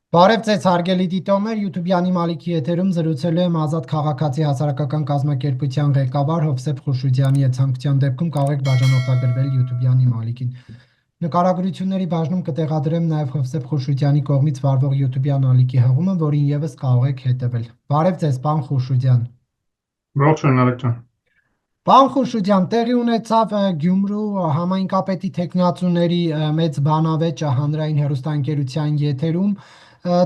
Բարև ձեզ հարգելի դիտողներ, YouTube-յանի Մալիքի եթերում զրուցելու եմ Ազատ քաղաքացի հասարակական կազմակերպության ղեկավար Հովսեփ Խուշուջյանի հետ, ցանկության դեպքում կարող եք բաժանորդագրվել YouTube-յանի Մալիքին։ Նկարագրությունների բաժնում կտեղադրեմ նաև Հովսեփ Խուշուջյանի կողմից վարվող YouTube-յան ալիքի հղումը, որին եւս կարող եք հետևել։ Բարև ձեզ, պարոն Խուշուջյան։ Ողջույն Ալեք ջան։ Պարոն Խուշուջյան, տեղի ունեցավ Գյումրու համայնքապետի տեխնացուների մեծ բանավեճը հանրային հեռուստաընկերության եթերում։ Ա,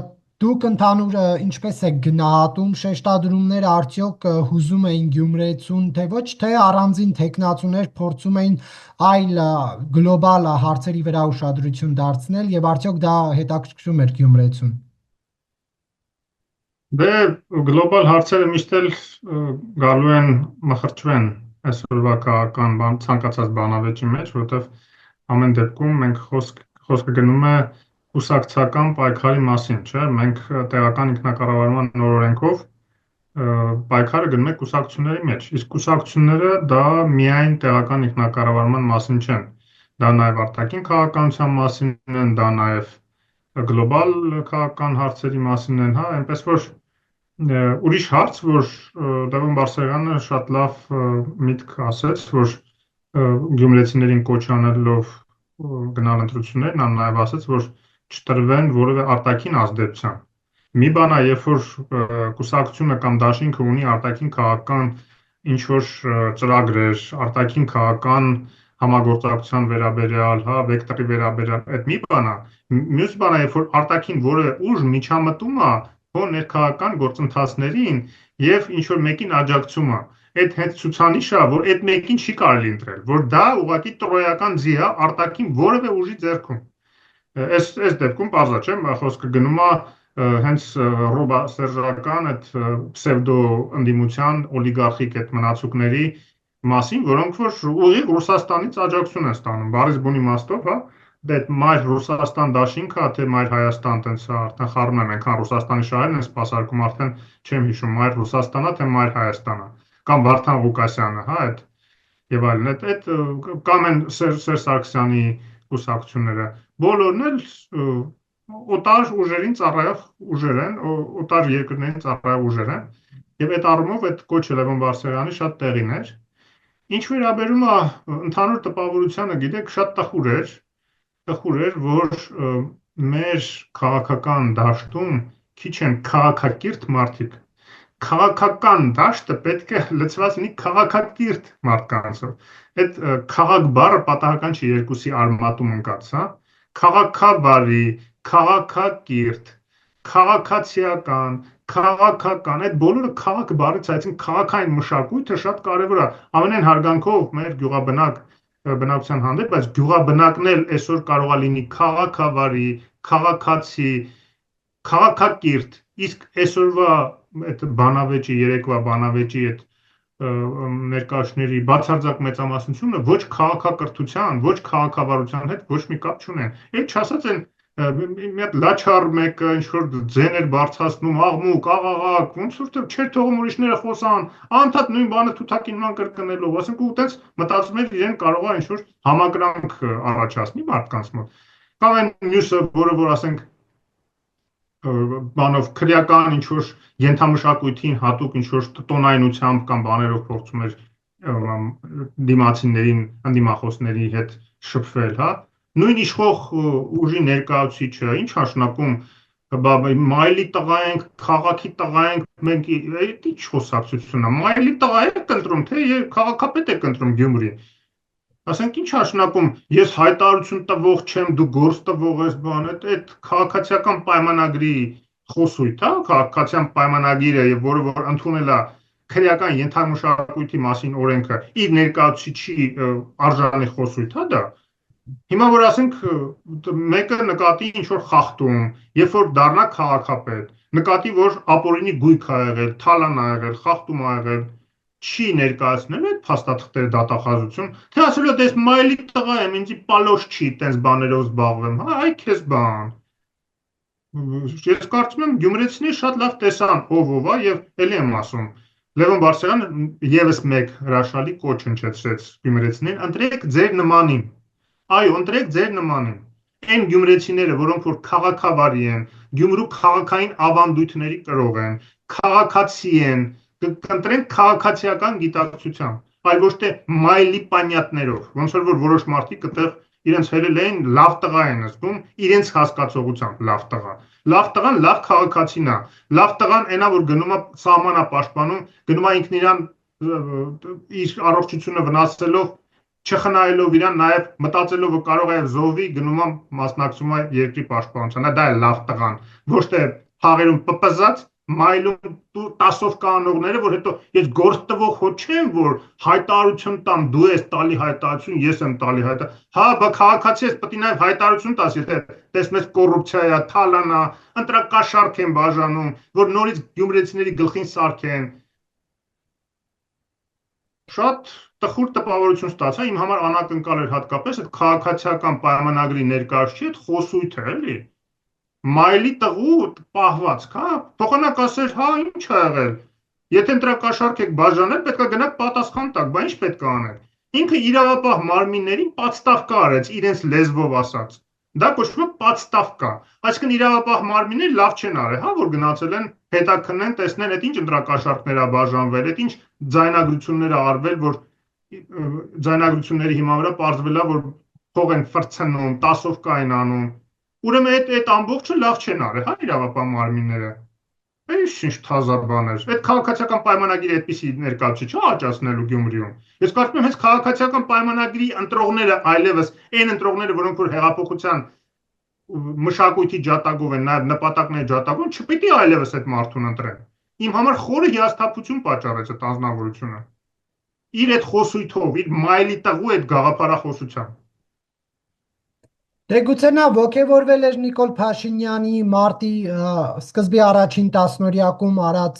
Դուք ընդհանուր ինչպես եք գնահատում շեշտադրումները արդյոք հուզում էին Գյումրեցուն, թե ոչ, թե առանձին տեխնացուներ փորձում էին այլ գլոբալ հարցերի վրա ուշադրություն դարձնել եւ արդյոք դա հետաքրքրում էր Գյումրեցուն։ Դե գլոբալ հարցերը միշտ էլ գալու են մխրճվեն այսօրվա քաղաքական ցանկացած բանավեճի մեջ, որովհետև ամեն դեպքում մենք խոսքը գնում է կուսակցական պայքարի մասին, չէ՞։ Մենք տեղական ինքնակառավարման նոր օրենքով պայքարը գնում է կուսակցությունների մեջ, իսկ կուսակցությունները դա միայն տեղական ինքնակառավարման մասին չեն, դա նաև արտաքին քաղաքականության մասին են, դա նաև գլոբալ քաղաքական հարցերի մասին են, հա, այնպես որ ուրիշ հարց, որ Լևոն Բարսեղյանը շատ լավ միտք ասեց, որ գյումրեցիներին կոչ անելով գնալ ընտրություններ, նա նաև ասեց, որ չտրվեն որևէ արտաքին ազդեցության։ Մի բան է, երբ որ կուսակցությունը կամ դաշինքը ունի արտաքին քաղաքական ինչ որ ծրագրեր, արտաքին քաղաքական համագործակցության վերաբերյալ, հա, վեկտորի վերաբերյալ, այդ մի բան է։ Մյուս բանը, երբ որ արտաքին որևէ ուժ միջամտում է քո ներքաղաքական գործընթացներին եւ ինչ որ մեկին աջակցում է, այդ հենց ցուցանիշը, որ այդ մեկին չի կարելի ընտրել, որ դա ուղղակի տրոյական ձի է արտաքին որևէ ուժի ձեռքում։ Այս դեպքում բարձր չէ, խոսքը գնում է հենց ռոբասերժական այդ պսևդո ընդդիմության օլիգարխիկ այդ մնացուկների մասին, որոնք որ ուղիղ Ռուսաստանից աջակցություն են ստանում, բառից բուն իմաստով, հա, դե մայր Ռուսաստան դաշինքը, թե մայր Հայաստան, տենց արդեն խառնում եմ, այնքան Ռուսաստանի շահերն են սպասարկում, արդեն չեմ հիշում, մայր Ռուսաստանա, թե մայր Հայաստանա, կամ Վարդան Ղուկասյանը, հա, այդ եւ այլն, այդ կամ են Սերժ Սարգսյանի կուսակցությունները, բոլորն էլ օտար ուժերին ծառայող ուժեր են, օտար երկրներին ծառայող ուժեր են, եւ այդ առումով այդ կոչը Լևոն Բարսեղյանի շատ տեղին էր։ Ինչ վերաբերում է ընդհանուր տպավորությանը, գիտեք, շատ տխուր էր, որ մեր քաղաքական դաշտում քիչ են քաղաքակիրթ մարդիկ։ Քաղաքական դաշտը պետք է լցված լինի քաղաքակիրթ մարդկանցով։ Այդ քաղաք բառը պատահական չի երկուսի արմատում ընկած, հա։ Քաղաքավարի, քաղաքակիրթ, քաղաքացիական, քաղաքական, այդ բոլորը քաղաք բառից, այսինքն քաղաքային մշակույթը շատ կարևոր է։ Ամենայն հարգանքով մեր գյուղաբնակ բնակության հանդեպ, բայց գյուղաբնակն էլ այսօր կարող է լինի քաղաքավարի, քաղաքացի, քաղաքակիրթ, իսկ այսօրվա այդ բանավեճի, երեկվա բանավեճի այդ ներկայացների բացարձակ մեծամասնությունը ոչ քաղաքակրթության, ոչ քաղաքավարության հետ ոչ մի կապ չունեն։ Այդ չասած են մի հատ լաչար մեկը ինչ որ ձեն էր բարձրացնում, աղմուկ, աղաղակ, ոնց որ չէր թողում ուրիշները խոսան, անդադ նույն բանը թութակին ման կրկնելով, ասենք ու տենց մտածում էր իրեն կարող է ինչ որ համակրանք առաջացնի մարդկանց մոտ։ Կամ այն մյուսը, որը որ ասենք բանով քրեական ինչ որ ենթամշակույթին հատուկ ինչ որ տոնայնությամբ կամ բաներով փորձում էր դիմացիներին, ընդդիմախոսների հետ շփվել, հա։ Նույն իշխող ուժի ներկայացուցիչը ինչ նշանակում մայլի տղա ենք, քաղաքի տղա ենք, մենք այդ ինչ խոսակցությունն է։ Մայլի տղա եք ընտրում, թե քաղաքապետ եք ընտրում Գյումրի։ Ասենք ինչ նշանակում ես հայտարարություն տվող չեմ, դու գործ տվող ես բան, այդ քաղաքացիական պայմանագրի խոսույթ, հա, քաղաքացիական պայմանագիրը եւ որը որ ընդունել է քրեական ենթամշակույթի մասին օրենքը, իր ներկայացուցիչի արժանի խոսույթ, հա դա։ Հիմա որ ասենք մեկը նկատի ինչ որ խախտում, երբ որ դառնա քաղաքապետ, նկատի որ ապօրինի գույք ա եղել, թալան ա եղել, խախտում ա եղել, չի ներկայացնել այդ փաստաթղթերը դատախազություն, թե ասել է դες մայլի տղա եմ, ինձի պալոշ չի, տես բաներով զբաղվեմ, հա, այ քեզ բան։ Ես կարծում եմ գյումրեցիները շատ լավ տեսան ով է եւ ելի եմ ասում։ Լևոն Բարսեղյանը եւս մեկ հրաշալի կոչ հնչեցրեց գյումրեցիներին, ընտրեք ձեր նմանին։ Այո, ընտրեք ձեր նմանին։ Այն գյումրեցիները, որոնք որ քաղաքավարի են, Գյումրու քաղաքային ավանդույթների կրող են, քաղաքացի են, կընտրեն քաղաքացիական գիտակցությամբ, այլ ոչ թե մայլի պանյատներով, ոնց որ որոշ մարդիկ այդտեղ իրենց հելել էին լավ տղա են զգում, իրենց հասկացողությամբ լավ տղա։ Լավ տղան լավ քաղաքացին է, լավ տղան այնա որ գնում է սահմանապաշտպանում, գնում է ինքն իրան իր առողջությունը վնասելով, չխնայելով իրան, նաև մտածելով որ կարող է զոհվի, գնում է մասնակցում է երկրի պաշտպանությանը, դա է լավ տղան, ոչ թե խաղերում պպզած մայլում 10-ով կանողները, որ հետո ես գործ տվող հո չեմ, որ հայտարարություն տամ, դու ես տալի հայտարարություն, ես եմ տալի հայտարարություն։ Հա, բա քաղաքացի ես պետք է նաև հայտարարություն տաս, եթե տեսնես կոռուպցիա է, թալան է, ընտրակաշառք են բաժանում, որ նորից գյումրեցիների գլխին սարքեն։ Շատ տխուր տպավորություն ստացա, իմ համար անակնկալ էր հատկապես այդ քաղաքացիական պայմանագրի ներկայացուցիչ այդ խոսույթը, էլի։ Մայլի տղու պահվածք, հա, փոխանակ ասեր, հա, ինչ ա եղել։ Եթե ընտրակաշառք եք բաժանել, պետք է գնաք պատասխան տաք, բա ինչ պետք է անեք։ Ինքը իրավապահ մարմիններին պատստավկա արեց, իրենց լեզվով ասած։ Դա կոչվում է պատստավկա։ Այսինքն իրավապահ մարմինները լավ չեն արել, հա, որ գնացել են հետաքննեն, տեսնեն, այդ ինչ ընտրակաշառքներ ա բաժանվել, այդ ինչ ձայնագրություններ ա արվել, որ ձայնագրությունների հիման վրա պարզվել է, որ փող են ֆրցնում, 10-ով կային անում։ Ուրեմն այդ ամբողջը լավ չեն արել, հա, իրավապահ մարմինները։ Ինչ թազա բաներ։ Այդ քաղաքացիական պայմանագիրը այդպիսի ներկայացուցիչ չի աճացնելու Գյումրիում։ Ես կարծում եմ հենց քաղաքացիական պայմանագրի ընտրողները այլևս այն ընտրողները, որոնք որ հեղափոխության մշակույթի ջատագով են, նաև նպատակների ջատագով, չպիտի այլևս այդ մարդուն ընտրեն։ Իմ համար խորը հիասթափություն պատճառեց այդ անձնավորությունը։ Իր այդ խոսույթով, իր մայլի տղու այդ գաղափարախոսությամբ։ Դե գուցե նա ոգևորվել էր Նիկոլ Փաշինյանի մարտի սկզբի առաջին տասնօրյակում արած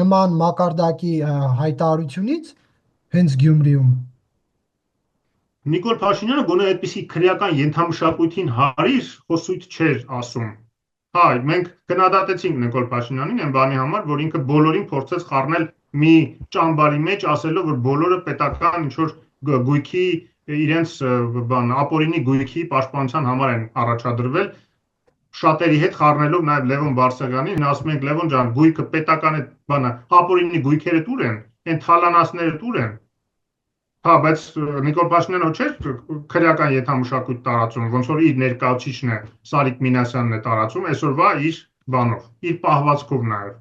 նման մակարդակի հայտարարությունից հենց Գյումրիում։ Նիկոլ Փաշինյանը գոնե այդպիսի քրեական ենթամշակույթին հարիր խոսույթ չէր ասում։ Հա, մենք գնահատեցինք Նիկոլ Փաշինյանին այն բանի համար, որ ինքը բոլորին փորձեց խառնել մի ճամբարի մեջ, ասելով, որ բոլորը պետական ինչ որ գույքի իրենց բան ապօրինի գույքի պաշտպանության համար են առաջադրվել, շատերի հետ խառնելով նաև Լևոն Բարսեղյանին, ասում ենք Լևոն ջան, գույքը պետական է բանը, ապօրինի գույքերը տուր են, այն թալանասները տուր են։ Հա, բայց Նիկոլ Փաշինյանը չէր քրեական ենթամշակույթ տարածում, ոնց որ իր ներկայացուցիչն է Սարիկ Մինասյանն է տարածում, այսօրվա իր բանով, իր պահվածքով նաև։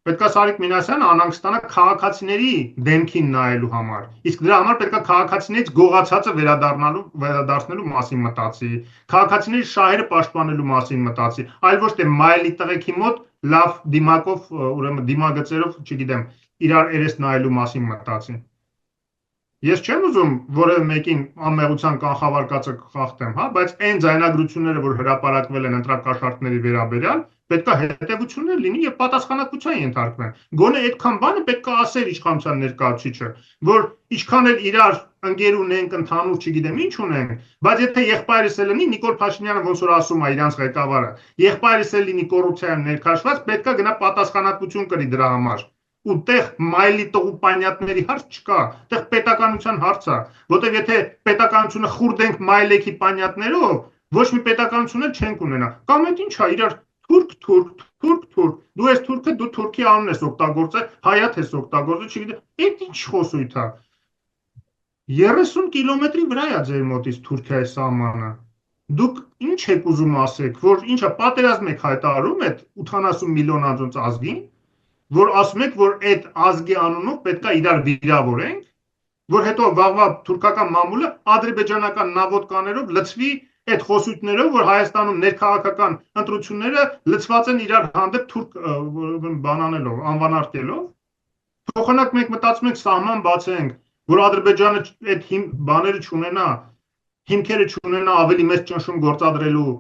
Պետք է Սարիկ Մինասյանը անհանգ ստանա քաղաքացիների դեմքին նայելու համար։ Իսկ դրա համար պետք է քաղաքացիներից գողացածը վերադառնալու մասին մտածի, քաղաքացիների շահերը պաշտպանելու մասին մտածի, այլ ոչ թե մայլի տղեկի մոտ լավ դիմակով, ուրեմն դիմագծերով, չգիտեմ, իրար երես նայելու մասին մտածի։ Ես չեմ ուզում որևէ մեկին անմեղության կանխավարկածը խախտեմ, հա, բայց այն ձայնագրությունները, որ հրապարակվել են ընտրակաշառքների վերաբերյալ, պետք է հետևություններ լինի եւ պատասխանատվության ենթարկվեն։ Գոնե այդքան բանը պետք է ասեր իշխանության ներկայացուցիչը, որ ինչքան էլ իրար ընկեր ունենք, ընդհանուր, չգիտեմ ինչ ունենք, բայց եթե եղբայրս էլ լինի Նիկոլ Փաշինյանը ոնց որ ասում է իրանց ղեկավարը, եղբայրս էլ լինի կոռուպցիայում ներքաշված, պետք է գնա պատասխանատվություն կրի դրա համար։ Ու տեղ մայլի տղու պանյատների հարց չկա, տեղ պետականության հարց է, որտեղ եթե պետականությունը խուրդենք մայլեքի պանյատներով, ոչ մի պետականություն էլ չենք ունենա։ Կամ այդ ինչ է, իրար թուրք, դու ես թուրքը, դու թուրքի անուն ես օգտագործել, հայաթ ես օգտագործել, չգիտեմ, այդ ինչ խոսույթ է։ 30 կիլոմետրի վրա է ձեր մոտից Թուրքիայի սահմանը։ Դուք ինչ եք ուզում ասեք, որ ինչա պատերազմ եք հայտարարում այդ 80 միլիոն անձնց ազգին, որ ասում եք, որ այդ ազգի անունով պետք է իրար վիրավորենք, որ հետո վաղվա թուրքական մամուլը ադրբեջանական նավոտկաներով լցվի այդ խոսույթներով, որ Հայաստանում ներքաղաքական ընտրությունները լցված են իրար հանդեպ թուրք բանանելով, անվանարկելով։ Փոխանակ մենք մտածում ենք սահման բացենք, որ Ադրբեջանը այդ բաները չունենա, հիմքերը չունենա ավելի մեծ ճնշում գործադրելու,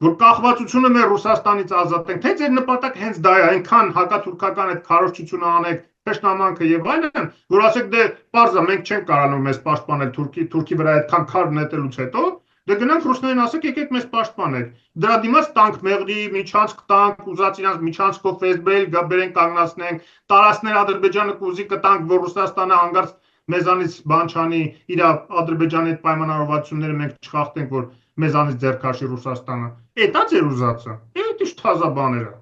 որ կախվածությունը մեր Ռուսաստանից ազատենք, թե ձեր նպատակ հենց դա է, այնքան հակաթուրքական այդ քարոզչությունը անեք, թշնամանքը եւ այլն, որ ասեք դե պարզ է, մենք չենք կարողանում մեզ պաշտպանել Թուրքի վրա այդքան քար նետելուց հետո, դե գնանք ռուսներին ասեք եկեք մեզ պաշտպանեք։ Դրա դիմաց տանկ մեղրի, միջանցք տանկ, ուզած իրանց միջանցքով ֆեյսբել գաբերեն կանգնացնենք, տարածքներ Ադրբեջանը կուզի կտանք, որ Ռուսաստանը հանգարց մեզանից բան չանի, իր Ադրբեջանի այդ պայմանավորվածությունները մենք չխախտենք, որ մեզանից ձեռք քաշի Ռուսաստանը։ Էտա ձեր ուզածը։ Էդ ինչ թազա բաները։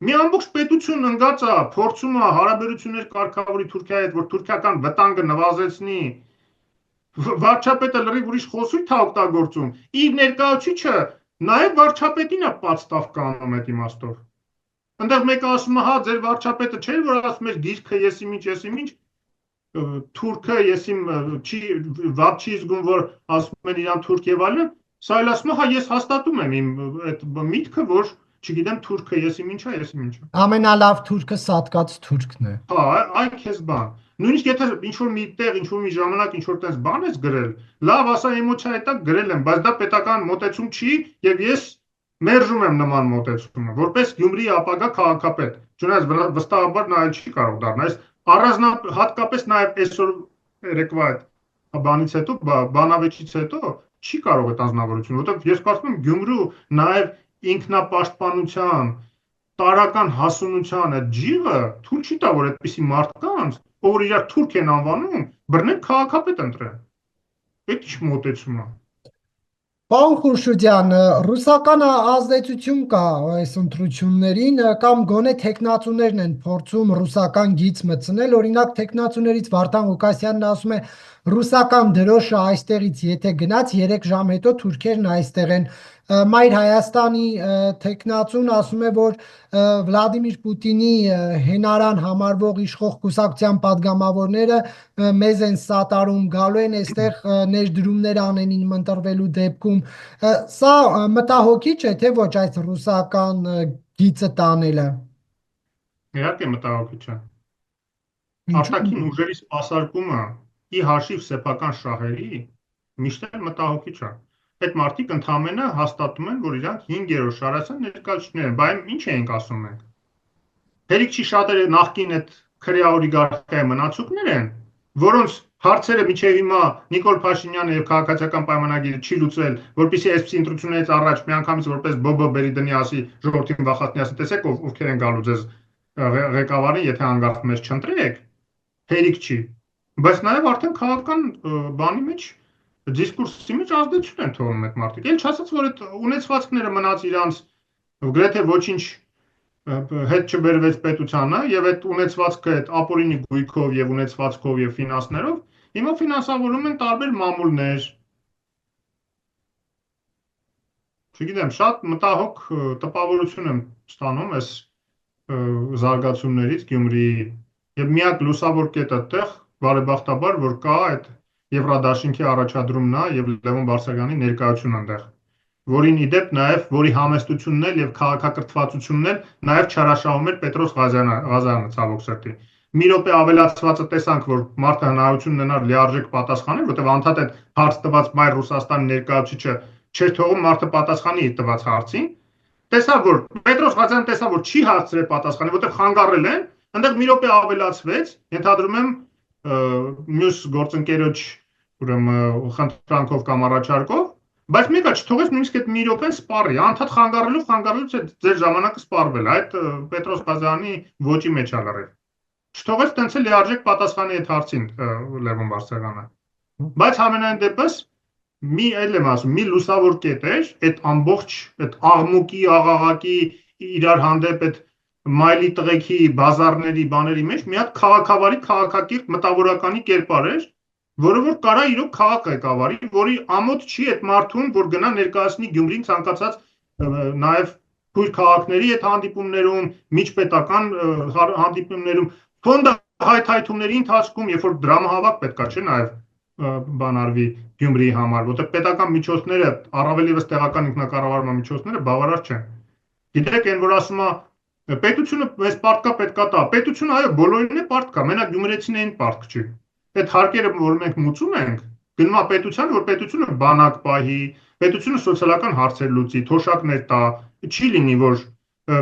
Մի ամբողջ պետություն ընկած է, փորձում է հարաբերություններ կարգավորի Թուրքիայի հետ, որ թուրքիական վտանգը նվազեցնի։ Վարչապետը լրիվ ուրիշ խոսույթ է օգտագործում։ Իր ներկայացուցիչը նաև վարչապետին է պատստավ կանում այդ իմաստով։ Այնտեղ մեկը ասում է, հա, ձեր վարչապետը չէր, որ ասում էր գիրքը եսիմ ինչ, թուրքը եսիմ չի վատ չի զգում, որ ասում են իրան թուրք եւ այլն, սա էլ ասում է, հա, ես հաստատում եմ իմ այդ միտքը, որ չգիտեմ թուրքը եսիմ ինչա։ Ամենալավ թուրքը սատկած թուրքն է։ Հա, այ քեզ բան։ Նույնիսկ եթե ինչ-որ մի տեղ, ինչ-որ մի ժամանակ ինչ-որ տես բան ես գրել, լավ, ասա էմոցիա է տակ գրել եմ, բայց դա պետական մոտեցում չի եւ ես մերժում եմ նման մոտեցումը, որպես Գյումրիի ապագա քաղաքապետ։ Չնայած վստահաբար նա այլ չի կարող դառնալ։ Հատկապես նաև այսօր երեկվա այդ բանից հետո, բանավեճից հետո չի կարող այդ անձնավորությունը, որովհետև ես կարծում եմ Գյումրու նաև ինքնապաշտպանության, տարական հասունության այդ ջիղը թույլ չի տա, որ այդպիսի մարդկանց, ով իրար թուրք են անվանում, բռնեն քաղաքապետ ընտրեն։ Այդ ինչ մոտեցում է։ Պարոն Խուրշուդյան, ռուսական ազդեցություն կա այս ընտրություններին կամ գոնե թեկնածուներն են փորձում ռուսական գիծ մտցնել, օրինակ թեկնածուներից Վարդան Ղուկասյանն ասում է ռուսական դրոշը այստեղից եթե գնաց 3 ժամ հետո թուրքերն այստեղ են։ Մայր Հայաստանի թեկնածուն ասում է, որ Վլադիմիր Պուտինի հենարան համարվող իշխող կուսակցության падգամավորները մեզ են սատարում, գալու են այստեղ ներդրումներ անեն իմ ընտրվելու դեպքում։ Սա մտահոգիչ է, թե ոչ այս ռուսական գիծը տանելը։ Իհարկե մտահոգիչ է։ Արտաքին ուժերի սպասարկումը ի հաշիվ սեփական շահերի միշտ էլ մտահոգիչ է։ Այդ մարդիկ ընդհանրապես հաստատում են, որ իրանք 5-րդ շարասան ներկայացուցիչներ են, բայց ինչ էինք ասում մենք։ Հերիք չի շատերը նախկին այդ քրեա օլիգարխիայի մնացուկներ են, որոնց հարցերը միջև հիմա Նիկոլ Փաշինյանը եւ քաղաքացիական պայմանագիրը չի լուծել, որպեսզի այսպիսի ընտրություններից առաջ միանգամից որպես բոբո բերի դնի ասի ժողովրդին վախատնի ասի, տեսեք ովքեր են գալու ձեզ ղեկավարին, եթե հանգարտ մեզ չընտրեք, հերիք չի։ Բայց նաեւ արդեն քաղաքական բանի մեջ դիսկուրսի մեջ ազդեցություն են թողնում այդ մարդիկ։ Էլ չասած, որ այդ ունեցվածքները մնաց իրանց գրեթե ոչինչ հետ չբերվեց պետությանը եւ այդ ունեցվածքը այդ ապօրինի գույքով եւ ունեցվածքով եւ ֆինանսներով հիմա ֆինանսավորում են տարբեր մամուլներ։ Չգիտեմ, շատ մտահոգ տպավորություն եմ ստանում այս զարգացումներից Գյումրիի եւ միակ լուսավոր կետը այդտեղ բարեբախտաբար որ կա այդ Եվրադաշինքի առաջադրումն է եւ Լևոն Բարսեղյանի ներկայությունն այնտեղ, որին իդեպ նաեւ որի համեստությունն էլ եւ քաղաքակրթվածությունն էլ նաեւ չարաշահում էր Պետրոս Ղազարյանը ցավոք սրտի։ Մի րոպե ավելացվածը տեսանք, որ մարդը հնարավորություն ունենար լիարժեք պատասխանել, որտեղ անդադ այդ հարց տված Մայր Ռուսաստանի ներկայացուցիչը չէր թողում մարդը պատասխանի իր տված հարցին։ Տեսավ, որ Պետրոս Ղազարյանը տեսավ, որ չի հարցրել պատասխանի, որտեղ խանգարել են, այնտեղ մի րոպե ավելացվեց, ենթադրում եմ մյուս գործընկերոջ ուրեմն խնդրանքով կամ առաջարկով, բայց մեկը չթողեց նույնիսկ այդ մի րոպեն սպառի, անդադ խանգարելով ձեր ժամանակը սպառվել, այդ Պետրոս Ղազարյանի ոճի մեջ է լրիվ։ Չթողեց տենց էլ լիարժեք պատասխանի այդ հարցին Լևոն Բարսեղյանը։ Բայց համենայն դեպս մի այլ եմ ասում, մի լուսավոր կետ էր, այդ ամբողջ այդ աղմուկի, աղաղակի իրար հանդեպ այդ մայլի տղեկի բազարների բաների մեջ մի հատ քաղաքավարի քաղաքակիրթ մտավորականի կերպար էր, որը որ կարա իրոք քաղաք ղեկավարի, որի ամոթ չի այդ մարդուն, որ գնա ներկայացնի Գյումրին ցանկացած նաև թույլ քաղաքների այդ հանդիպումներում, միջպետական հանդիպումներում, ֆոնդը հայթայթումների ընթացքում, երբ որ դրամահավաք պետքա չէ նաև բանարվի Գյումրիի համար, որտեղ պետական միջոցները, առավել ևս տեղական ինքնակառավարման միջոցները բավարար չեն։ Գիտեք, այն որ ասում է պետությունը մեզ պարտքա պետքա տա, պետությունը այո բոլորին է պարտքա, մենակ գյումրեցիներին պարտք չի։ Այդ հարկերը, որ մենք մուծում ենք, գնում է պետության, որ պետությունը բանակ պահի, պետությունը սոցիալական հարցեր լուծի, թոշակներ տա, չի լինի, որ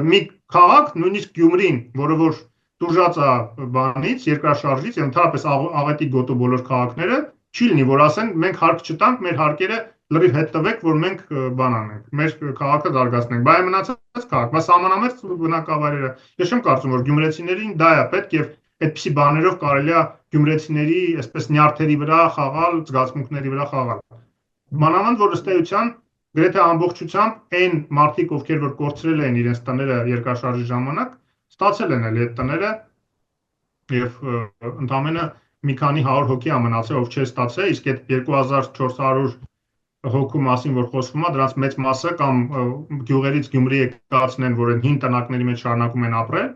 մի քաղաք, նույնիսկ Գյումրին, որը որ տուժած է բանից, երկրաշարժից, ընդհանրապես աղետի գոտու բոլոր քաղաքները, չի լինի, որ ասեն մենք հարկ չտանք, մեր հարկերը լրիվ հետ տվեք, որ մենք բան անենք, մեր քաղաքը զարգացնենք, բայց մնացած քաղաք, բայց սահմանամերձ բնակավայրերը։ Ես չեմ կարծում, որ գյումրեցիներին դա է պետք եւ այդպիսի բաներով կարելի է գյումրեցիների այսպես նյարդերի վրա խաղալ, զգացմունքների վրա խաղալ։ մանավանդ որ ըստ էության գրեթե ամբողջությամբ այն մարդիկ, ովքեր որ կորցրել են իրենց տները երկրաշարժի ժամանակ, ստացել են այդ տները եւ ընդամենը մի քանի 100 հոգի ա մնացել, ով չէ ստացել, իսկ այդ 2400 հոգու մասին որ խոսվում է, դրանց մեծ մասը կամ գյուղերից Գյումրի եկածն են, որ այն հին տնակների մեջ շարունակում են ապրել,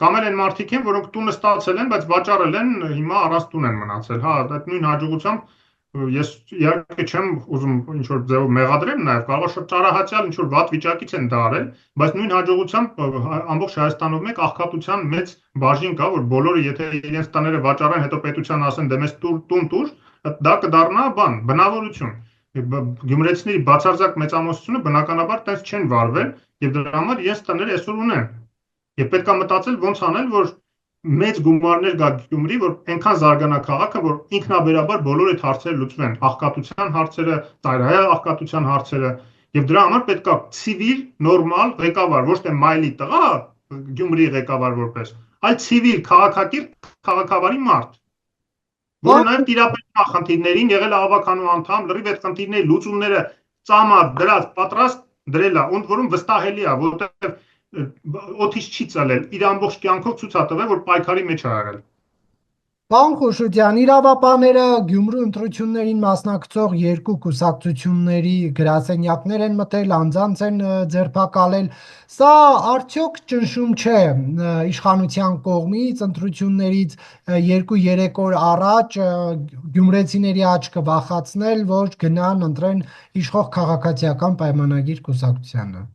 կամ էլ այն մարդիկ են, որոնք տունը ստացել են, բայց վաճառել են, հիմա առանց տուն են մնացել։ Հա, այդ նույն հաջողությամբ ես իհարկե չեմ ուզում ինչ որ ձևով մեղադրեմ նաև, կարող է շատ ճարահատյալ ինչ որ վատ վիճակից են դա արել, բայց նույն հաջողությամբ ամբողջ Հայաստանում մեկ աղքատության մեծ բաժին կա, որ բոլորը եթե իրենց տները վաճառեն, հետո պետության ասեն դե մեզ տուն տուր, դա կդառնա բան, բնավորություն։ Գյումրեցիների բացարձակ մեծամասնությունը բնականաբար տես չեն վարվել եւ դրա համար իրենց տները այսօր ունեն։ Եվ պետք է մտածել ոնց անել, որ մեծ գումարներ գա Գյումրի, որ այնքան զարգանա քաղաքը, որ ինքնաբերաբար բոլոր այդ հարցերը լուծվեն, աղքատության հարցերը, ծայրահեղ աղքատության հարցերը, եւ դրա համար պետք է ցիվիլ, նորմալ ղեկավար, ոչ թե մայլի տղա, Գյումրի ղեկավար որպես, այլ ցիվիլ, քաղաքակիրթ, քաղաքավարի մարդ, որը նաև տիրապետում է խնդիրներին, եղել է ավականու անդամ, լրիվ այդ խնդիրների լուծումները ծամա դրած պատրաստ դրել է, ընդ որում վստահելի է, որտեղ օդից չի ծալել, իր ամբողջ կյանքով ցույց է տվել, որ պայքարի մեջ է եղել։ Պարոն Խուշուտյան, իրավապահները Գյումրու ընտրություններին մասնակցող երկու կուսակցությունների գրասենյակներ են մտել, անձանց են ձերբակալել։ Սա արդյոք ճնշում չէ իշխանության կողմից ընտրություններից 2-3 օր առաջ գյումրեցիների աչքը վախացնել, որ գնան ընտրեն իշխող քաղաքացիական պայմանագիր կուսակցությանը։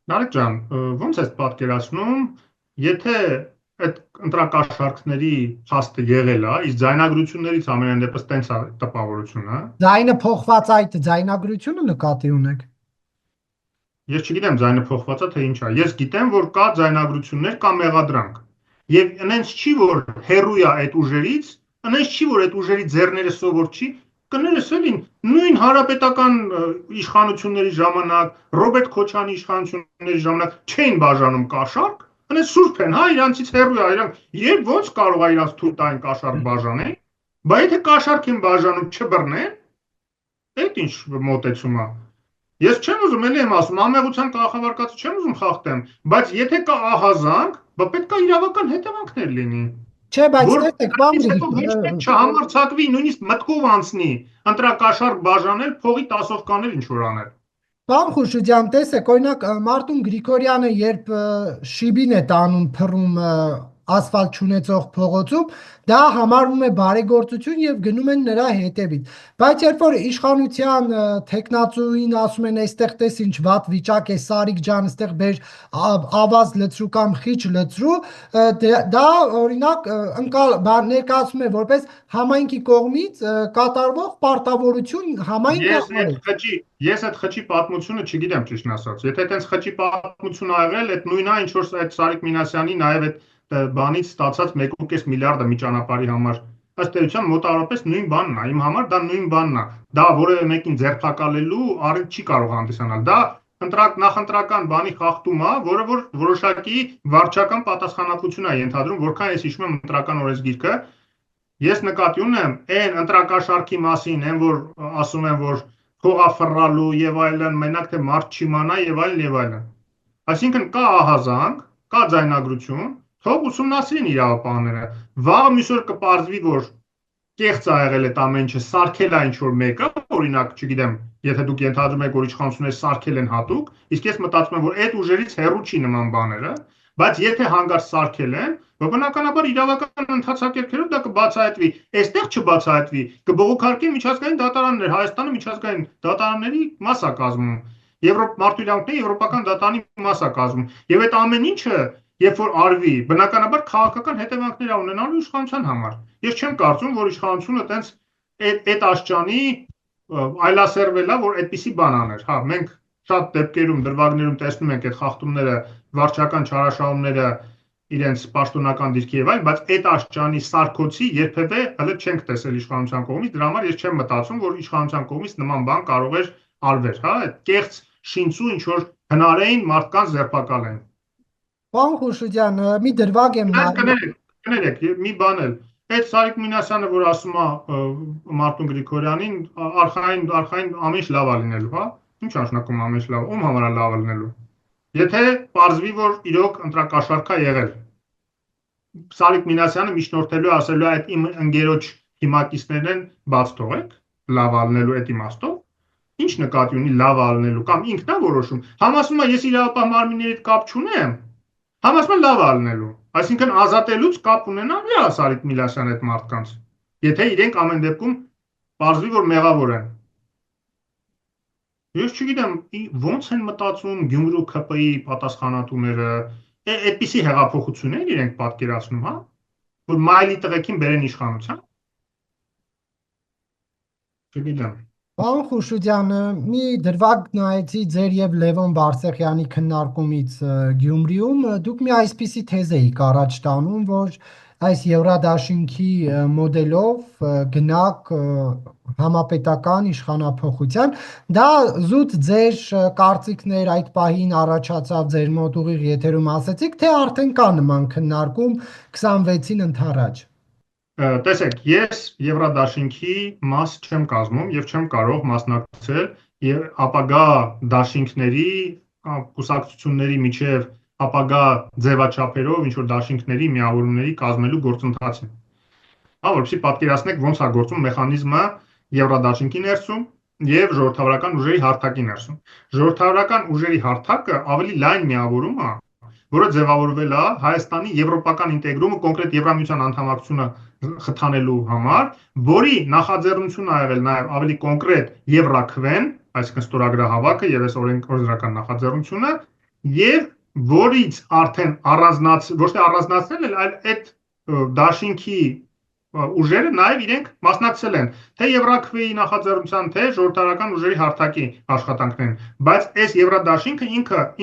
Նարեկ ջան, ոնց ես պատկերացնում, եթե այդ ընտրակաշառքների փաստը եղել է, իսկ ձայնագրություններից ամենայն դեպս տենց է տպավորությունը։ Ձայնը փոխված այդ ձայնագրությունը նկատի ունեք։ Ես չգիտեմ ձայնը փոխված է թե ինչ է։ Ես գիտեմ, որ կա ձայնագրություններ կամ մեղադրանք։ Եվ այնց չի, որ հերույ է այդ ուժերից, այնց չի, որ այդ ուժերի ձեռները սովոր չի, կներես էլի նույն հանրապետական իշխանությունների ժամանակ, Ռոբերտ Քոչարյանի իշխանությունների ժամանակ չէին բաժանում կաշառք, այնց սուրբ են, հա, իրանցից հերույ է, իրանք երբ ոնց կարող է իրանց թույլ տային կաշառք բաժանեն, բայց եթե կաշառք են բաժանում չբռնեն, այդ ինչ մոտեցում է։ Ես չեմ ուզում, էլի եմ ասում, անմեղության կախավարկածը չեմ ուզում խախտեմ, բայց եթե կա ահազանգ, պետք է իրավական հետևանքներ լինի։ Չէ, բայց Որ տեսեք, բան ոչ թե չհամարցակվի, նույնիսկ մտքով անցնի, ընտրակաշառք բաժանել, փողի տասովկաներ ինչ որ անել։ Պարոն Խուշուտյան, տեսեք, օրինակ Մարտուն Գրիգորյանը երբ շիբին է տանում փռում ասֆալտ չունեցող փողոցում, դա համարվում է բարեգործություն եւ գնում են նրա հետևից։ Բայց երբ որ իշխանության տեխնացուին ասում են, այստեղ տես ինչ վատ վիճակ է, Սարիկ ջան, այստեղ բեր ավազ լցրու կամ խիչ լցրու, դա օրինակ ներկայացում է որպես համայնքի կողմից կատարվող պարտավորություն համայնքը։ Ես այդ խճի պատմությունը չգիտեմ ճիշտն ասած։ Եթե այդպես խճի պատմություն ա եղել, այդ նույնն է, ինչ որ այդ Սարիկ Մինասյանի նաև այդ բանից ստացած 1.5 միլիարդը մի ճանապարհի համար, ըստ էության մոտավորապես նույն բանն է, իմ համար դա նույն բանն է, դա որևէ մեկին ձերբակալելու առիթ չի կարող հանդիսանալ, դա նախընտրական բանի խախտում է, որը որ որոշակի վարչական պատասխանատվություն է ենթադրում, որքան ես հիշում եմ ընտրական օրենսգիրքը, ես նկատի ունեմ այն ընտրակաշառքի մասին, այն որ ասում են, որ փողաֆռալու եւ այլն, մենակ թե մարդ չիմանա եւ այլն եւ այլն։ Այսինքն կա ահազանգ, կա ձայնագրություն, թող ուսումնասիրեն իրավապահները։ Վաղը մյուս օր կպարզվի, որ կեղծ ա եղել այդ ամեն ինչը, սարքել է ինչ որ մեկը, օրինակ, չգիտեմ, եթե դուք ենթադրում եք, որ իշխանությունները սարքել են հատուկ, իսկ ես մտածում եմ, որ այդ ուժերից հեռու չի նման բաները, բայց եթե հանգարց սարքել են, բնականաբար իրավական ընթացակերպերով դա կբացահայտվի, այստեղ չբացահայտվի, կբողոքարկեն միջազգային դատարաններ, Հայաստանը միջազգային դատարանների մաս է կազմում, մարդու իրավունքների եվրոպական դատարանի մաս է կազմում, եւ այդ ամեն ինչը երբ որ արվի, բնականաբար քաղաքական հետևանքներ ունենալու իշխանության համար։ Ես չեմ կարծում, որ իշխանությունը տենց այդ աշճանի այլասերվել է, որ այդպիսի բան աներ։ Հա, մենք շատ դեպքերում դրվագներում տեսնում ենք այդ խախտումները, վարչական չարաշահումները իրենց պաշտոնական դիրքի եւ այլ, բայց այդ աշճանի սարքոցի երբևէ հələ չենք տեսել իշխանության կողմից, դրա համար ես չեմ մտածում, որ իշխանության կողմից նման բան կարող էր արվել, հա, այդ կեղծ շինծու ինչ որ հնարային մարդկանց ձերբակալեն։ Պարոն Խուշուտյան, մի դրվագ եմ նայել։ Կներեք, մի բան էլ։ այդ Սարիկ Մինասյանը, որ ասում է Մարտուն Գրիգորյանին, արխային ամեն ինչ լավ է լինելու, հա։ Ինչ նշանակում ամեն ինչ լավ, ում համար է լավ լինելու։ Եթե պարզվի, որ իրոք ընտրակաշառք է եղել, Սարիկ Մինասյանը միջնորդելու ասելու է այդ իմ ընկերոջ հիմակիցներն են, բաց թողեք, լավ ալնելու այդ իմաստով, ինչ նկատի ունի լավ ալնելու, կամ ինքն է որոշում։ Համ ասում է ես իրավապահ մարմինների հետ կապ չունեմ, համ ասում է լավ ալնելու, այսինքն ազատելուց կապ ունենալու է Սարիկ Մինասյանի այդ մարդկանց, եթե իրենք ամեն դեպքում պարզվի, որ մեղավոր են։ Ես չգիտեմ, ոնց են մտածում Գյումրու ՔՊ-ի պատասխանատուները, այդպիսի հեղափոխություններ իրենք պատկերացնում, հա, որ մայլի տղեկին բերեն իշխանության։ Չգիտեմ։ Պարոն Խուշուդյան, մի դրվագ նայեցի ձեր եւ Լևոն Բարսեղյանի քննարկումից Գյումրիում, դուք մի այսպիսի թեզ էիք առաջ տանում, որ այս Եվրադաշինքի մոդելով գնաք համապետական իշխանափոխության, դա զուտ ձեր կարծիքներ այդ պահին առաջացավ ձեր մոտ ուղիղ եթերում ասեցիք, թե արդեն կա նման քննարկում 26-ին ընթառաջ։ Տեսեք, ես Եվրադաշինքի մաս չեմ կազմում եւ չեմ կարող մասնակցել եւ ապագա դաշինքների կուսակցությունների միջև ապագա ձևաչափերով ինչ որ դաշինքների միավորումների կազմելու գործընթացին։ Հա, որովհետեւ պատկերացնեք ոնց է գործում մեխանիզմը Եվրադաշինքի ներսում եւ ժողովրդավարական ուժերի հարթակի ներսում։ Ժողովրդավարական ուժերի հարթակը ավելի լայն միավորում է, որը ձևավորվել է Հայաստանի եվրոպական ինտեգրումը կոնկրետ Եվրամիության անդամակցությունը խթանելու համար, որի նախաձեռնությունը ա եղել նաև ավելի կոնկրետ Եվրաքվեն, այսինքն ստորագրահավաքը եւ այս օրենսդրական նախաձեռնությունը, եւ որից արդեն ոչ թե առանձնացնել, այլ այդ դաշինքի ուժերը նաև իրենք մասնակցել են թե Եվրաքվեի նախաձեռնության, թե ժողովրդարական ուժերի հարթակի աշխատանքներին, բայց այս Եվրադաշինքը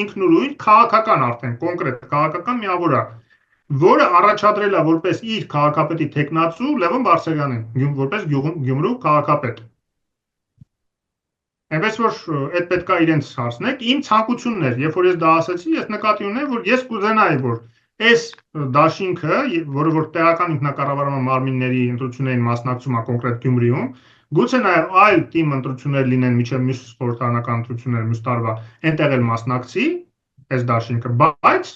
ինքնուրույն քաղաքական արդեն կոնկրետ քաղաքական միավոր է, որը առաջադրել է որպես իր քաղաքապետի թեկնածու Լևոն Բարսեղյանին, որպես Գյումրու քաղաքապետ։ Այնպես որ այդ պետքա իրենց հարցնեք, իմ ցանկությունն էր, երբ որ ես դա ասացի, ես նկատի ունեի, որ ես կուզենայի, որ այս դաշինքը, որը որ տեղական ինքնակառավարման մարմինների ընտրություններին մասնակցում է կոնկրետ Գյումրիում, գուցե նաև այլ թիմ ընտրություններ լինեն միջև մյուս խորհրդարանական ընտրությունները մյուս տարվա, այնտեղ էլ մասնակցի այս դաշինքը, բայց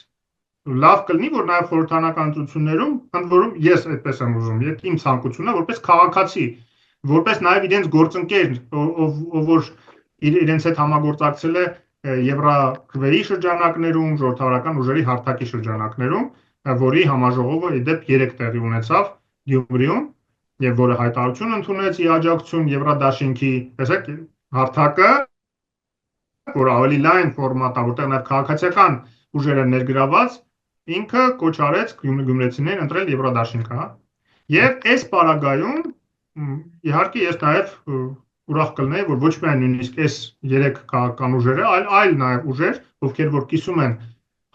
լավ կլինի, որ նաև խորհրդարանական ընտրություններում, ընդ որում ես այդպես եմ ուզում, եւ իմ ցանկությունն է, որպես քաղաքացի, որպես նաև իրենց գործընկեր, ով որ իրենց հետ համագործակցել է Եվրաքվեի շրջանակներում, ժողովրդավարական ուժերի հարթակի շրջանակներում, որի համաժողովը իդեպ 3 տեղի ունեցավ Գյումրիում, եւ որը հայտարարություն ընդունեց ի աջակցություն Եվրադաշինքի, տեսեք, հարթակը, որ ավելի լայն ֆորմատ է, որտեղ նաև քաղաքացիական ուժերը ներգրաված, ինքը կոչ արեց գյումրեցիներին ընտրել Եվրադաշինքը, հա։ Եվ այս պարագայում իհարկե ես նաև ուրախ կլինեի, որ ոչ միայն նույնիսկ այս 3 քաղաքական ուժերը, այլ նաև ուժեր, ովքեր որ կիսում են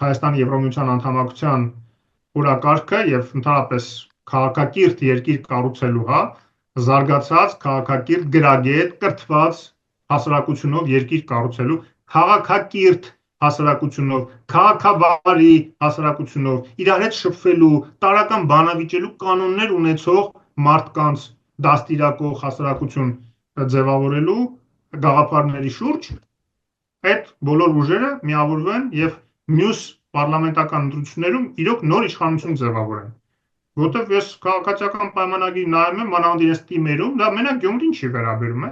Հայաստանի Եվրամիության անդամակցության օրակարգը եւ ընդհանրապես քաղաքակիրթ երկիր կառուցելու, հա, զարգացած քաղաքակիրթ գրագետ, կրթված հասարակությունով երկիր կառուցելու, քաղաքակիրթ հասարակությունով, քաղաքավարի հասարակությունով, իրար հետ շփվելու, տարրական բանավիճելու կանոններ ունեցող մարդկանց դաստիարակող հասարակություն ձևավորելու գաղափարների շուրջ այդ բոլոր ուժերը միավորվեն եւ մյուս պարլամենտական ընտրություններում իրոք նոր իշխանություն ձևավորեն, որտեղ ես քաղաքացիական պայմանագիր նայում եմ, մանավանդ իրենց թիմերում, դա մենակ Գյումրին չի վերաբերում է,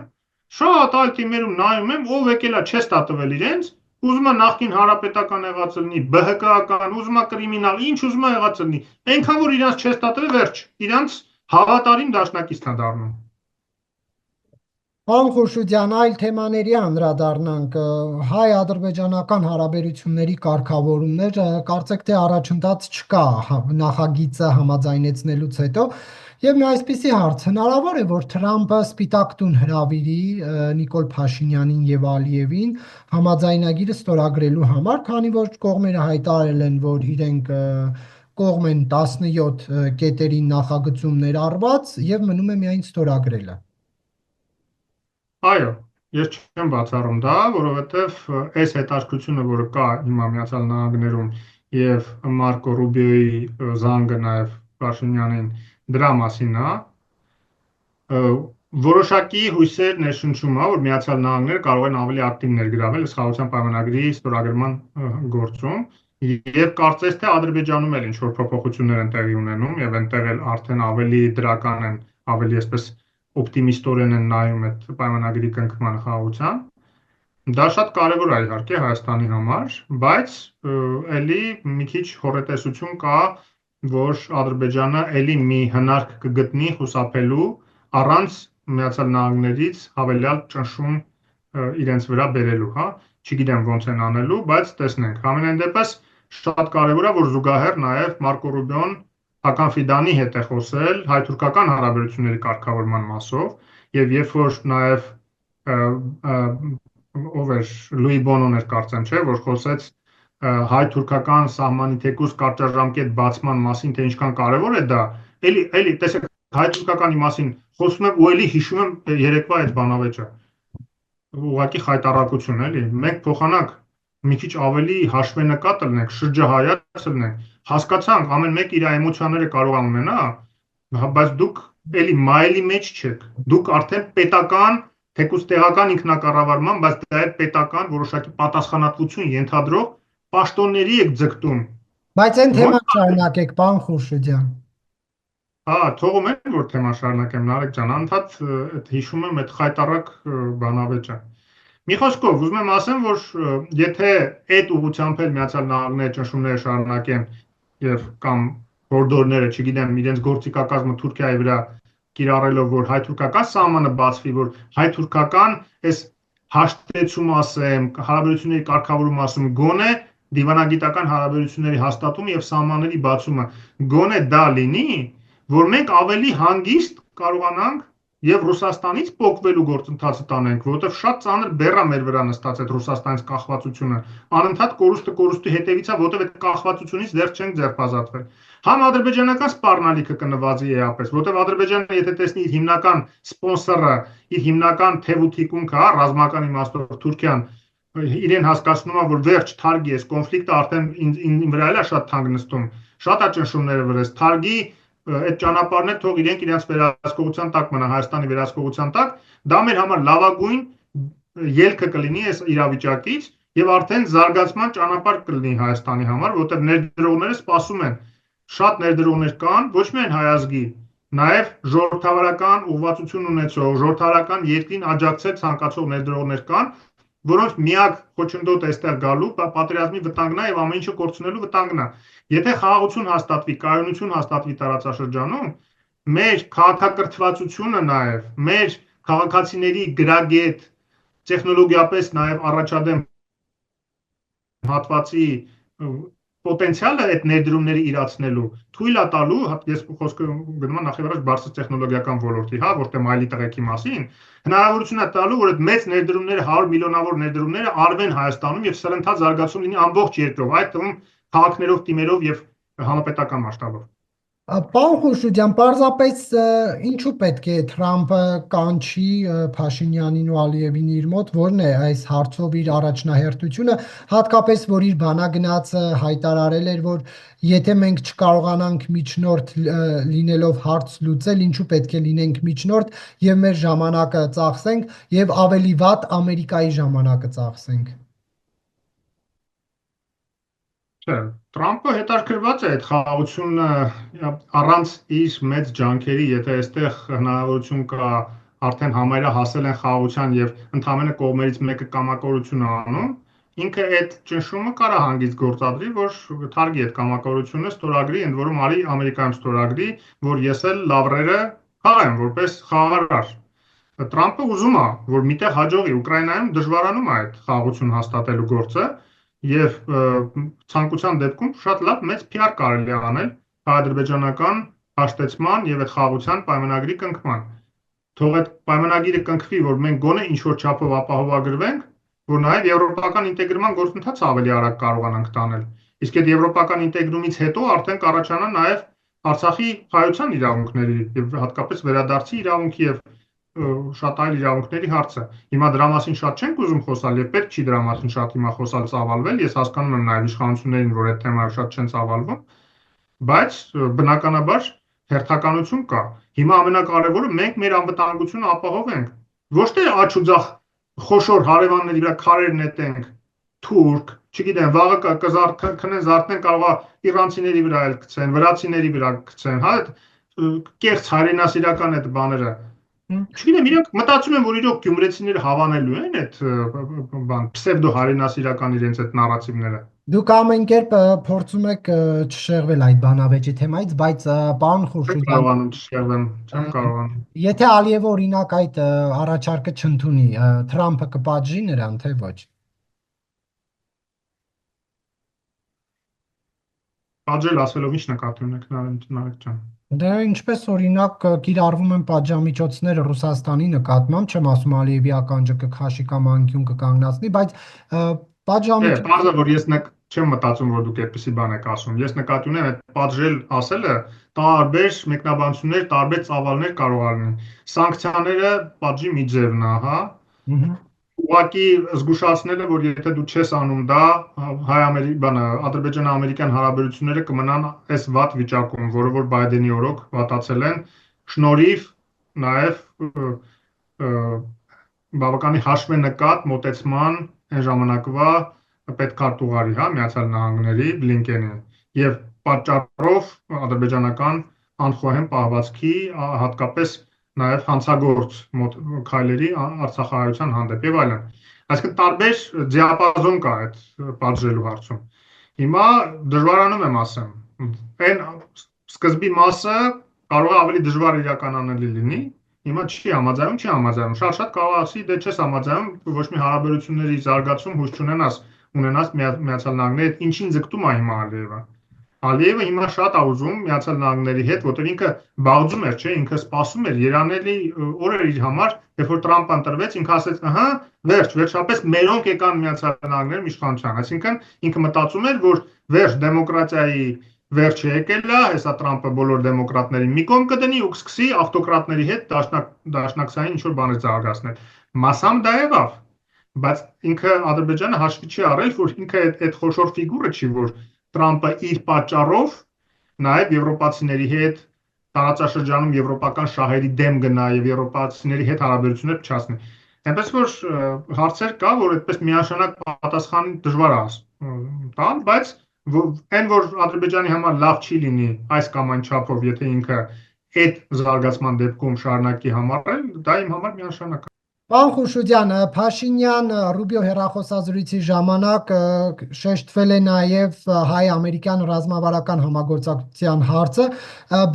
շատ այլ թիմերում նայում եմ, ով եկել է չես տատվել իրենց, ուզում է նախկին հանրապետական եղած լինի, ԲՀԿ-ական, ուզում է կրիմինալ, ինչ ուզում է եղած լինի, այնքան որ իրենց չես տատվել, վերջ, իրենց հավատարիմ դաշնակիցն է դառնում։ Պարոն Խուրշուդյան, այլ թեմաների անդրադառնանք, հայ-ադրբեջանական հարաբերությունների կարգավորումներ, կարծեք թե առաջընթաց չկա նախագիծը համաձայնեցնելուց հետո, եւ մի այսպիսի հարց, հնարավոր է, որ Թրամփը սպիտակ տուն հրավիրի Նիկոլ Փաշինյանին եւ Ալիևին համաձայնագիրը ստորագրելու համար, քանի որ կողմերը հայտարարել են, որ իրենք կողմ են 17 կետերի նախագծում ներառված եւ մնում է միայն ստորագրելը։ Այո, ես չեմ բացառում դա, որովհետև այս հետաքրքրությունը, որը կա հիմա Միացյալ Նահանգներում եւ Մարկո Ռուբիոյի զանգը նաեւ Փաշինյանին դրա մասին է, որոշակի հույսեր ներշնչում է, որ Միացյալ Նահանգները կարող են ավելի ակտիվ ներգրավել Սխալության պայմանագրի ստորագրման գործում, եւ կարծես թե Ադրբեջանում էլ ինչ-որ փոփոխություններ են տեղի ունենում եւ այնտեղ էլ արդեն ավելի դրական են, ավելի այսպես օպտիմիստորեն են նայում այդ պայմանագրի կնքման խաղաղության։ Դա շատ կարևոր է իհարկե Հայաստանի համար, բայց էլի մի քիչ հոռետեսություն կա, որ Ադրբեջանը էլի մի հնարք կգտնի խուսափելու առանց Միացյալ Նահանգներից հավելյալ ճնշում իրենց վրա բերելու, հա, չգիտեմ ոնց են անելու, բայց տեսնենք։ Համենայն դեպս շատ կարևոր է, որ զուգահեռ նաև Մարկո Ռուբիոն Հական Ֆիդանի հետ է խոսել հայ-թուրքական հարաբերությունների կարգավորման մասով, եւ երբ որ նաև ով էր Լուի Բոնոն էր կարծեմ, չէ, որ խոսեց հայ-թուրքական սահմանի թեկուզ կարճաժամկետ բացման մասին, թե ինչքան կարևոր է դա, էլի տեսեք հայ-թուրքականի մասին խոսում եմ ու էլի հիշում եմ երեկվա այդ բանավեճը։ Ուղղակի խայտառակություն էլի։ Մենք փոխանակ մի քիչ ավելի հաշվենկատ լինենք, շրջահայաց լինենք։ Հասկացանք, ամեն մեկ իր էմոցիաները կարող է ունենա, բայց դուք էլի մայելի մեջ չեք։ Դուք արդեն պետական, թեկուզ տեղական ինքնակառավարման, բայց դա է պետական որոշակի պատասխանատվություն ենթադրող պաշտոնների եք ձգտում։ Բայց այն թեման շարունակեք, պարոն Խուրշիդյան։ Թողում են, որ թեման շարունակեմ, Նարեկ ջան, անդադ հիշում եմ այդ խայտառակ բանավեճը։ Մի խոսքով ուզում եմ ասեմ, որ եթե այդ ուղղությամբ էլ Միացյալ Նահանգները ճնշումները շարունակեն եւ կամ հորդորները, չգիտեմ, իրենց գործիքակազմը Թուրքիայի վրա կիրառելով, որ հայ-թուրքական սահմանը բացվի, որ հայ-թուրքական այս հաշտեցում ասեմ, հարաբերությունների կարգավորում ասում, գոնե դիվանագիտական հարաբերությունների հաստատում եւ սահմանների բացումը, գոնե դա լինի, որ մենք ավելի հանգիստ կարողանանք եւ Ռուսաստանից փոխվելու գործընթացը տանենք, որովհետեւ շատ ծանր բեռ է մեր վրա նստած այդ Ռուսաստանից կախվածությունը, անընդհատ կորուստը կորուստի հետևից է, որովհետեւ այդ կախվածությունից դեռ չենք ձերբազատվել։ Համ ադրբեջանական սպառնալիքը կնվազի էապես, որովհետև Ադրբեջանը եթե տեսնի իր հիմնական սպոնսորը, իր հիմնական թևութիկունքը, հա, ռազմական իմաստով Թուրքիան իրեն հասկացնում է, որ վերջ թարգի այս կոնֆլիկտը արդեն ինձ վրա էլ է շատ թանկ նստում, շատ է ճնշումները վրես, թարգի այդ ճանապարհներ թող իրենք իրենց վերահսկողության տակ մնա, Հայաստանի վերահսկողության տակ, դա մեր համար լավագույն ելքը կլինի այս իրավիճակից եւ արդեն զարգացման ճանապարհ կլինի Հայաստանի համար, որովհետեւ ներդրողները սպասում են շատ ներդրողներ կան, ոչ միայն հայազգի, նաև ժողովրդավարական ուղղվածություն ունեցող, ժողովրդավարական երկրին աջակցել ցանկացող ներդրողներ կան, որոնց միակ խոչընդոտը այստեղ գալու պատերազմի վտանգն է եւ ամեն ինչը կորցնելու վտանգն է։ Եթե խաղաղություն հաստատվի, կայունություն հաստատվի տարածաշրջանում, մեր քաղաքակրթվածությունը նաև, մեր քաղաքացիների գրագետ, տեխնոլոգիապես նաև առաջադեմ հատվածի պոտենցիալը այդ ներդրումները իրացնելու թույլ է տալու, ես խոսքը գնում եմ նախ եւ առաջ բարձր տեխնոլոգիական ոլորտի, հա, որտեղ այլի տղեկի մասին, հնարավորություն է տալու, որ այդ մեծ ներդրումները, 100 միլիոնավոր ներդրումները արվեն Հայաստանում եւ սրընթաց զարգացում լինի ամբողջ երկրով, այդ թվում քաղաքներով, թիմերով եւ համապետական մասշտաբով։ Պարոն Խուրշիդյան, պարզապես ինչու պետք է Թրամփը կանչի Փաշինյանին ու Ալիևին իր մոտ, որն է այս հարցով իր առաջնահերթությունը, հատկապես որ իր բանագնացը հայտարարել էր, որ եթե մենք չկարողանանք միջնորդ լինելով հարց լուծել, ինչու պետք է լինենք միջնորդ եւ մեր ժամանակը ծախսենք եւ ավելի վատ Ամերիկայի ժամանակը ծախսենք։ Չէ, Թրամփը հետաքրքրված է այդ խաղաղությունը առանց իր մեծ ջանքերի, եթե այստեղ հնարավորություն կա արդեն համարյա հասել են խաղաղության եւ ընդհանրապես կողմերից մեկը կամակորություն անում, ինքը այդ ճնշումը կարա հանգիստ գործադրի, որ թարգի այդ կամակորությունը ստորագրի, ընդ որում արի Ամերիկայում ստորագրի, որ ես էլ լավրերը խաղեմ որպես խաղաղարար։ Թրամփը ուզում է, որ միտեղ հաջողի Ուկրաինայում դժվարանում է այդ խաղաղություն հաստատելու գործը եւ ցանկության դեպքում շատ լավ մեծ PR կարելի է անել հայ-ադրբեջանական հաշտեցման եւ այդ խաղաղության պայմանագրի կնքման։ Թող այդ պայմանագիրը կնքվի, որ մենք գոնե ինչ որ չափով ապահովագրվենք, որ նաեւ եվրոպական ինտեգրման գործընթացը ավելի արագ կարողանանք տանել։ Իսկ այդ եվրոպական ինտեգրումից հետո արդեն կառաջանա նաեւ Արցախի հայության իրավունքների եւ հատկապես վերադարձի իրավունքի եւ շատ այլ իրավունքների հարցը։ Հիմա դրա մասին շատ չենք ուզում խոսալ եւ պետք չի դրա մասին շատ հիմա խոսալ ծավալվել։ Ես հասկանում եմ նաեւ իշխանություններին, որ այդ թեմայով շատ չեն ծավալվում, բայց բնականաբար հերթականություն կա։ Հիմա ամենակարևորը մենք մեր անվտանգությունը ապահովենք։ Ոչ թե աջ ու ձախ խոշոր հարևանների վրա քարեր նետենք, թուրք, չգիտեմ, վաղը քնեն զարթնեն, կարողա իրանցիների վրա էլ գցեն, վրացիների վրա գցեն, հա, կեղծ հայրենասիրական այդ բաները։ Չգիտեմ, իրանք մտածում են, որ իրոք գյումրեցիները հավանելու են այդ բան, պսևդո հայրենասիրական իրենց այդ նարատիվները։ Դուք ամեն կերպ փորձում եք չշեղվել այդ բանավեճի թեմայից, բայց պարոն Չեմ Խուրշուդյան, կարողանում չշեղվեմ, չեմ կարողանում։ եթե Ալիևը օրինակ այդ առաջարկը չընդունի, Թրամփը կպատժի նրան, թե ոչ։ Պատժել ասելով ինչ նկատի ունեք Նարեկ ջան։ Դե ինչպես օրինակ կիրառվում են պատժամիջոցները Ռուսաստանի նկատմամբ, չեմ ասում Ալիևի ականջը կքաշի կամ անկյուն կկանգնացնի, բայց պատժամիջոց Պարզը որ չեմ մտածում, որ դուք այդպեսի բան եք ասում։ Ես նկատի ունեմ այդ պատժել ասելը տարբեր մեկնաբանություններ, տարբեր ծավալներ կարող է լինի։ Սանկցիաները պատժի մի ձևն է, հա։ Ուղղակի զգուշացնելը, որ եթե դու չես անում դա, Ադրբեջան-ամերիկյան հարաբերությունները կմնան այս վատ վիճակում, որը որ Բայդենի օրոք վատացել են, շնորհիվ նաև բավականին հաշվենկատ մոտեցման այն ժամանակվա պետքարտուղարի, հա, Միացյալ Նահանգների Բլինկենի եւ պատճառով ադրբեջանական անխոհեմ պահվածքի, հատկապես նաև հանցագործ քայլերի Արցախահայության հանդեպ եւ այլն։ Այսինքն տարբեր դիապազոն կա այդ պատժելու հարցում։ Հիմա դժվարանում եմ ասեմ, այն սկզբի մասը կարող է ավելի դժվար իրականանելի լինի։ Հիմա չի համաձայնում, շատ կարող ասի, դե չես համաձայնում, ոչ մի հարաբերությունների զարգացում հույս ունենաս Միացյալ Նահանգների հետ, ինչին ձգտում է հիմա Ալիևը։ Ալիևը հիմա շատ է ուզում Միացյալ Նահանգների հետ, որտեղ ինքը բաղձում էր, չէ, ինքը սպասում էր երանելի օր էր իր համար, երբ որ Տրամփը ընտրվեց, ինքը ասեց, ըհը, վերջապես մերոնք եկան Միացյալ Նահանգներում իշխանության, այսինքն ինքը մտածում էր, որ վերջ դեմոկրատիայի վերջը եկել է, հեսա Տրամփը բոլոր դեմոկրատներին մի կողմ կդնի ու կսկսի ավտոկրատների հետ դաշնակցային ինչ-որ բաներ զարգացնել։ Մասամբ դա եղավ, բայց ինքը Ադրբեջանը հաշվի չի առել, որ ինքը այդ խոշոր ֆիգուրը չի, որ Տրամփը իր պատճառով նաև եվրոպացիների հետ տարածաշրջանում եվրոպական շահերի դեմ գնա եւ եվրոպացիների հետ հարաբերություններ փչացնի։ Այնպես որ հարցեր կա, որ այդպես միանշանակ պատասխան դժվար է տալ, բայց այն որ Ադրբեջանի համար լավ չի լինի այս կամ այն չափով, եթե ինքը այդ զարգացման դեպքում շարունակի համարել, դա իմ համար միանշանակ է։ Պարոն Խուրշուդյան, Փաշինյան-Ռուբիո հեռախոսազրույցի ժամանակ շեշտվել է նաև հայ-ամերիկյան ռազմավարական համագործակցության հարցը։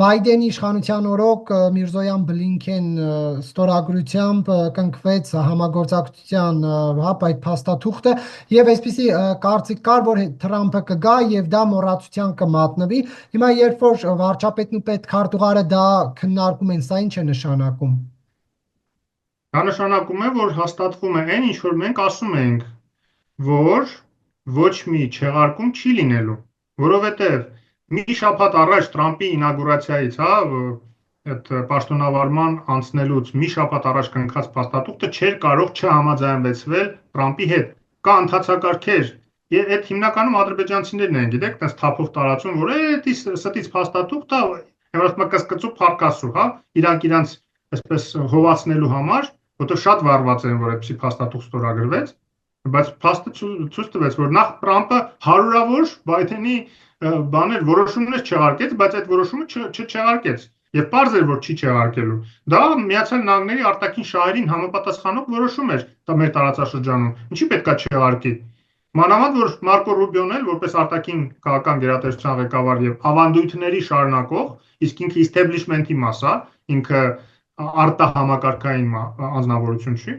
Բայդենի իշխանության օրոք Միրզոյան Բլինքեն ստորագրությամբ կնքվեց համագործակցության այդ փաստաթուղթը եւ այսպիսի կարծիք կար, որ Թրամփը կգա եւ դա մոռացության կմատնվի։ Հիմա երբ որ վարչապետն ու պետքարտուղարը դա քննարկում են, սա ինչ է նշանակում։ Դա նշանակում է, որ հաստատվում է այն, ինչ որ մենք ասում ենք, որ ոչ մի չեղարկում չի լինելու, որովհետև մի շաբաթ առաջ Տրամփի ինագուրացիայից, հա, այդ պաշտոնավարման անցնելուց մի շաբաթ առաջ կնքած փաստաթուղթը չէր կարող չհամաձայնվեցվել Տրամփի հետ։ Կա ընթացակարգեր, եւ այդ հիմնականում ադրբեջանցիներն են, գիտեք, այդպես թափով տարածում, որ էդի ստից փաստաթուղթ է, հենց կսկծու փարկասու, հա, իրանք այսպես հովացնելու համար, որտեղ շատ վարված են, որ այդպիսի փաստաթուղթ ստորագրվեց, բայց փաստը ցույց տվեց, որ նախ Տրամփը հարյուրավոր Բայդենի բաներ որոշումներ չեղարկեց, բայց այդ որոշումը չեղարկեց եւ պարզ էր, որ չի չեղարկելու։ Դա Միացյալ Նահանգների արտաքին շահերին համապատասխանող որոշում էր մեր տարածաշրջանում։ Ինչի պետքա չեղարկի։ Մանավանդ որ Մարկո Ռուբիոն էլ որպես արտաքին քաղաքական գերատեսչության ղեկավար եւ ավանդույթների շարունակող, իսկ ինքը establishment-ի մաս է, ինքը արտահամակարգային անձնավորություն չի,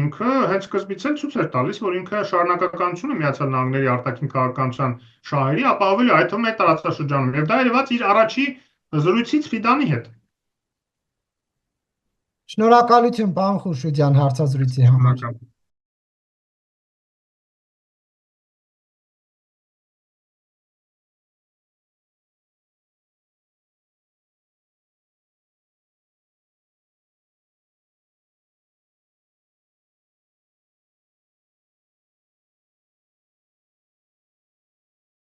ինքը հենց սկզբից էլ ցույց էր տալիս, որ ինքը շարունակականությունը Միացյալ Նահանգների արտաքին քաղաքականության շահերի ապահովել է այդ թվում է տարածաշրջանում եւ դա երևաց իր առաջի զրույցից Ֆիդանի հետ։ Շնորհակալություն, պարոն Խուրշուդյան, հարցազրույցի համար։